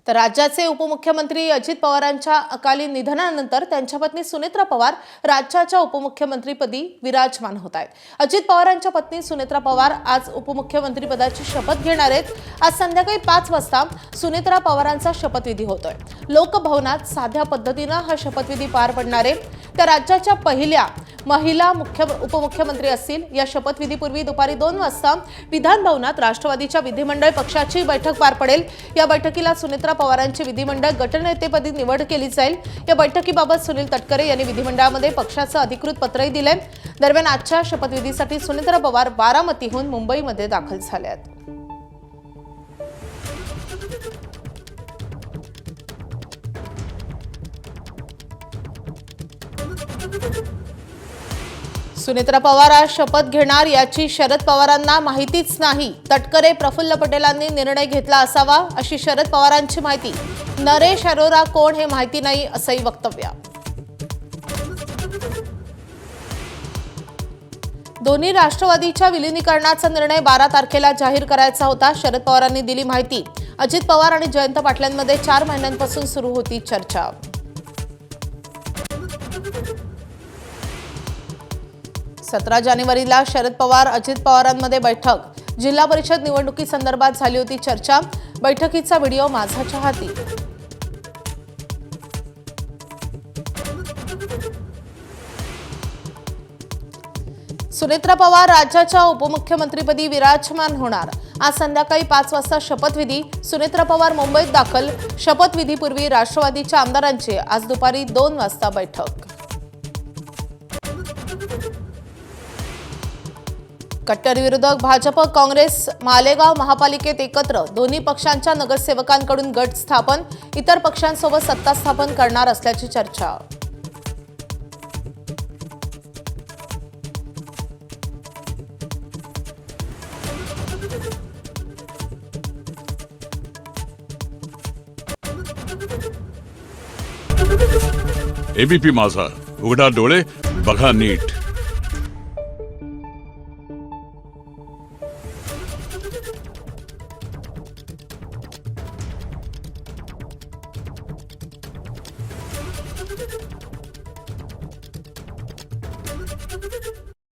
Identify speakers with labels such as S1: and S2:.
S1: तर राज्याचे उपमुख्यमंत्री अजित पवारांच्या अकाली निधनानंतर त्यांच्या पत्नी सुनेत्रा पवार राज्याच्या उपमुख्यमंत्रीपदी विराजमान होत आहेत। अजित पवारांच्या पत्नी सुनेत्रा पवार आज उपमुख्यमंत्रीपदाची शपथ घेणार आहेत। आज संध्याकाळी 5 वाजता सुनेत्रा पवारांचा शपथविधी होतोय। लोकभवनात साध्या पद्धतीने हा शपथविधी पार पडणार आहे। त्या राज्याच्या पहिल्या महिला उपमुख्यमंत्री असतील। या शपथविधीपूर्वी दुपारी 2 वाजता विधान भवनात राष्ट्रवादीच्या विधिमंडळ पक्षाची बैठक पार पडेल। या बैठकीला सुनेत्रा पवारांची विधिमंडळ गटनेतेपदी निवड केली जाईल। या बैठकीबाबत सुनील तटकरे यांनी विधिमंडळामध्ये पक्षाचं अधिकृत पत्रही दिले। दरम्यान आजच्या शपथविधीसाठी सुनेत्रा पवार बारामतीहून मुंबईमध्ये दाखल झाल्या आहेत। सुनेत्रा पवार आज शपथ घेणार याची शरद पवारांना माहितीच नाही। तटकरे प्रफुल्ल पटेलांनी निर्णय घेतला असावा अशी शरद पवारांची माहिती। नरेश अरोरा कोण हे माहिती नाही असंही वक्तव्य। दोन्ही राष्ट्रवादीच्या विलीनीकरणाचा निर्णय 12 तारखेला जाहीर करायचा होता। शरद पवारांनी दिली माहिती। अजित पवार आणि जयंत पाटलांमध्ये 4 महिन्यांपासून सुरू होती चर्चा। 17 जानेवारीला शरद पवार अजित पवारांमध्ये बैठक। जिल्हा परिषद निवडणुकीसंदर्भात झाली होती चर्चा। बैठकीचा व्हिडिओ माझ्या हाती। सुनेत्रा पवार राज्याच्या उपमुख्यमंत्रीपदी विराजमान होणार। आज संध्याकाळी 5 वाजता शपथविधी। सुनेत्रा पवार मुंबईत दाखल। शपथविधीपूर्वी राष्ट्रवादीच्या आमदारांची आज दुपारी 2 वाजता बैठक। कट्टर विरोधक भाजप काँग्रेस मालेगाव महापालिकेत एकत्र। दोन्ही पक्षांच्या नगरसेवकांकडून गट स्थापन। इतर पक्षांसोबत सत्ता स्थापन करणार असल्याची चर्चा।
S2: एबीपी माझा, उघडा डोळे बघा नीट।